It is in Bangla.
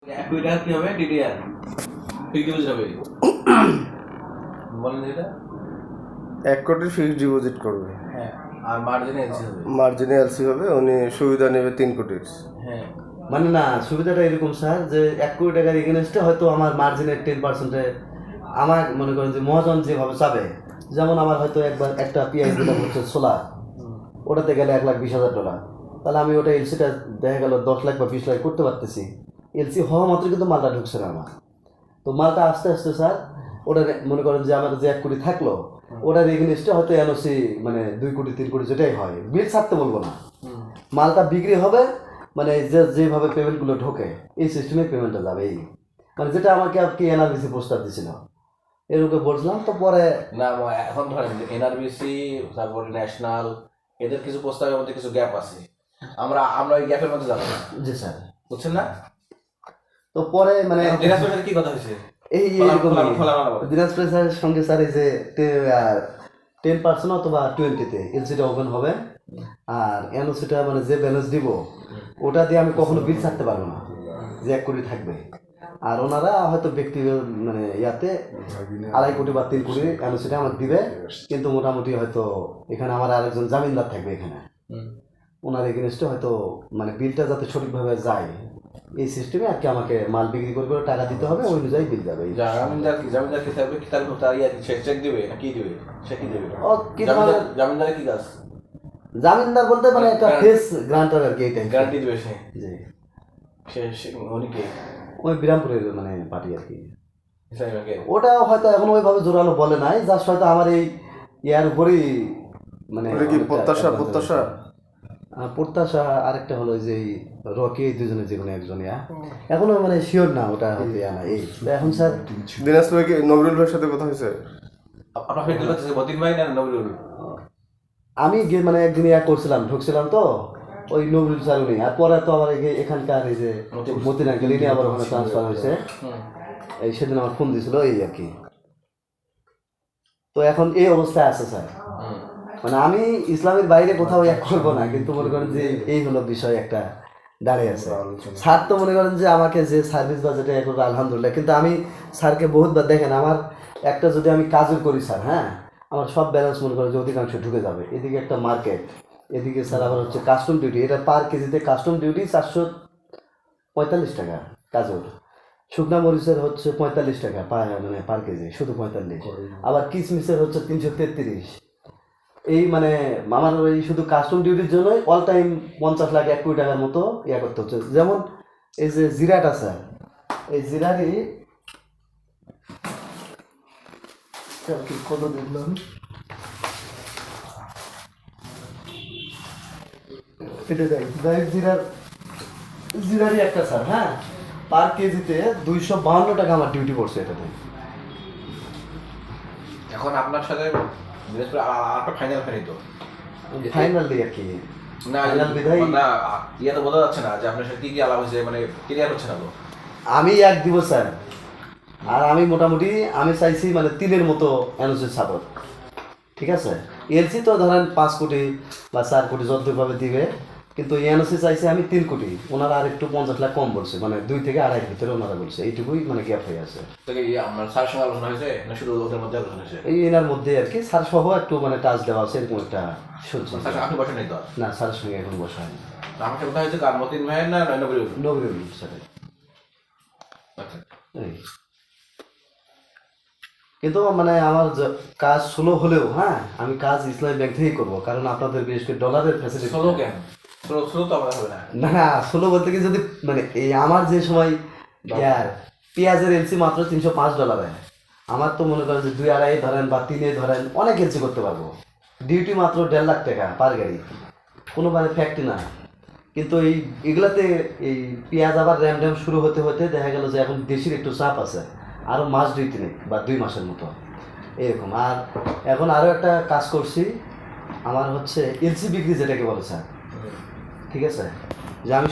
1 কোটি টাকা কি হবে ডিডিআর ফিক্সড ডিপোজিট হবে বলেন যেটা 1 কোটি ফিক্সড ডিপোজিট করবে, হ্যাঁ আর মার্জিনে এলসি হবে মার্জিনে এলসি হবে, উনি সুবিধা নেবে 3 কোটির। হ্যাঁ মানে না, সুবিধাটা এরকম স্যার যে 1 কোটি টাকার এগেনস্টে হয়তো আমার মার্জিনের 10%-এ আমার মনে করেন যে মহাজন যেভাবে চাবে, যেমন আমার হয়তো একবার একটা পিআই দিলাম হচ্ছে সোলার, ওটাতে গেলে $1,20,000, তাহলে আমি ওটা এলসিটা দেখা গেল 10 লাখ বা 20 লাখ করতে পারতেছি। এলসি হওয়া মাত্র কিন্তু মালটা ঢুকছে না আমার, তো মালটা আস্তে আস্তে স্যার ওটা মনে করেন যে আমার যে 1 কোটি থাকলো ওটার এগেনস্টে হয়তো এনওসি মানে 2 কোটি 3 কোটি যেটাই হয়, বিল ছাড়তে বলবো না, মালটা বিক্রি হবে, মানে যেভাবে পেমেন্টগুলো ঢোকে এই সিস্টেমে পেমেন্টটা যাবে। এই মানে যেটা আমাকে আর কি এনআরবিসি প্রস্তাব দিছিল এরকম বলছিলাম, তো পরে না এখন ধরেন এনআরবিসি তারপরে ন্যাশনাল এদের কিছু প্রস্তাবের মধ্যে কিছু গ্যাপ আছে, আমরা ওই গ্যাপের মধ্যে যাবো না, জি স্যার, বুঝছেন না? তো পরে মানে দিনাজপুরের সাথে কি কথা হয়েছে এই দিনাজপুর স্যারের সঙ্গে স্যার এই যে 10% অথবা 20-তে এলসিটা ওপেন হবে, আর এনওসিটা মানে যে ব্যালেন্স দিব ওটা দিয়ে আমি কখনো বিল ছাড়তে পারবো না, যে 1 কোটি থাকবে। আর ওনারা হয়তো ব্যক্তিগত মানে ইয়াতে 2.5 কোটি বা 3 কোটি এনওসিটা আমাকে দিবে, কিন্তু মোটামুটি হয়তো এখানে আমার আরেকজন জামিনদার থাকবে এখানে, ওনার এগেনস্টে হয়তো মানে বিলটা যাতে সঠিকভাবে যায় এই সিস্টেমে আর কি আমাকে মাল বিক্রি করে করে টাকা দিতে হবে, ওই অনুযায়ী বিল যাবে। জামিনদার কি থাকবে, কি তার চেক দিবে না কি দিবে, সে কি দিবে? ও কি ধরনের জামিনদার কি কাজ? জামিনদার বলতে মানে একটা ফেস গ্রান্টার আর কি, এই টাইপ গ্যারান্টি দিবে সে। জি, সে উনি কে? ওই বিরামপুরের মানে পার্টি আর কি, ইসলামী ব্যাংকের? ওটা হয়তো এখন ওইভাবে জোরালো বলে নাই, জাস্ট হয়তো আমার এই ইয়ার উপরেই মানে ওটা কি প্রত্যাশা প্রত্যাশা। আরেকটা হলো যে এই রকি, এই দুজনে যে কোনো একজন ইয়া, এখনো মানে শিওর না ওটা হতে ইয়া না। এই এখন স্যার দিনাজপুরে কি নবরুল ভাইয়ের সাথে কথা হয়েছে? আপনার ফেরত হচ্ছে বদিন ভাই না নবরুল? আমি গিয়ে মানে একদিন ইয়া করছিলাম, ঢুকছিলাম তো ওই নবরুল স্যার উনি, আর পরে তো আবার এখানকার এই যে মতিন আঙ্কেল ইনি আবার ওখানে ট্রান্সফার হয়েছে, এই সেদিন আমার ফোন দিয়েছিল এই আর কি। তো এখন এই অবস্থায় আছে স্যার, মানে আমি ইসলামের বাইরে কোথাও এক করবো না, কিন্তু মনে করেন যে এই হলো বিষয় একটা দাঁড়িয়ে আছে। স্যার তো মনে করেন যে আমাকে যে সার্ভিস বা যেটা করবে আলহামদুলিল্লাহ, কিন্তু আমি স্যারকে বহুতবার দেখেন আমার একটা যদি আমি কাজও করি স্যার, হ্যাঁ আমার সব ব্যালেন্স মনে করেন যে অধিকাংশ ঢুকে যাবে। এদিকে একটা মার্কেট, এদিকে স্যার আবার হচ্ছে কাস্টম ডিউটি, এটা পার কেজিতে কাস্টম ডিউটি 445 টাকা কাজল, শুকনা মরিচের হচ্ছে 45 টাকা মানে পার কেজি, শুধু 45, আবার কিসমিসের হচ্ছে 333। এই মানে আমার এই শুধু কাস্টম ডিউটির জন্যই অল টাইম 50 লাখ 1 কোটি টাকার মতো ইয়া করতে হচ্ছে। যেমন এই যে জিরাটা স্যার, এই জিরারই কত দেখলাম এটা দেখ জিরারই একটা স্যার, হ্যাঁ পার কেজিতে 252 টাকা আমার ডিউটি পড়ছে এটাতে। এখন আপনার সাথে দিনাজপুরে একটা ফাইনাল ফেনি তো ফাইনালি আর কি না ফাইনাল বিধায় না ইয়ে তো বোঝা যাচ্ছে না যে আপনার সাথে কি কি আলাপ হয়েছে, মানে ক্লিয়ার হচ্ছে না তো। আমি এক দিব স্যার, আর আমি মোটামুটি আমি চাইছি মানে 3-এর মতো এনওসি ছাড়ব, ঠিক আছে। এলসি তো ধরেন 5 কোটি বা 4 কোটি যতভাবে দিবে, কিন্তু এনওসি চাইছি আমি 3 কোটি, ওনারা আর একটু 50 লাখ কম বলছে, মানে 2 থেকে 2.5 ভিতরে ওনারা বলছে, এইটুকুই মানে গ্যাপ হয়ে আছে। তো কি আপনার স্যারের সঙ্গে আলোচনা হয়েছে না শুধু ওদের মধ্যে আলোচনা হয়েছে? এই এনার মধ্যে আর কি, স্যার সহ একটু মানে টাচ দেওয়া আছে এরকম একটা শুনছি। স্যার আপনি বসে নেই তো? না, স্যারের সঙ্গে এখন বসা হয়নি। আমার সাথে কথা হয়েছে কার, মতিন ভাইয়ের না নবরুল? নবরুল স্যারের। আচ্ছা এই কিন্তু মানে আমার কাজ স্লো হলেও, হ্যাঁ আমি কাজ ইসলামী ব্যাংক থেকেই করবো, কারণ আপনাদের বিশেষ করে ডলারের ফ্যাসিলিটি। স্লো কেন? স্লো তো আমরা হবে না। না স্লো বলতে কি, যদি মানে এই আমার যে সময় ইয়ার পেঁয়াজের এলসি মাত্র $305, আমার তো মনে করেন যে 2.5 ধরেন বা 3 ধরেন অনেক এলসি করতে পারবো, ডিউটি মাত্র 1.5 লাখ টাকা পার গাড়ি, কোনো মানে ফ্যাক্টরি না। কিন্তু এগুলাতে এই পেঁয়াজ আবার র্যাম শুরু হতে হতে দেখা গেল যে এখন দেশির একটু চাপ আছে, আরও মাস 2-3 বা 2 মাসের মতো এরকম। আর এখন আরও একটা কাজ করছি, আমার হচ্ছে এলসি বিক্রি যেটাকে বলে স্যার, ঠিক আছে, যে আমি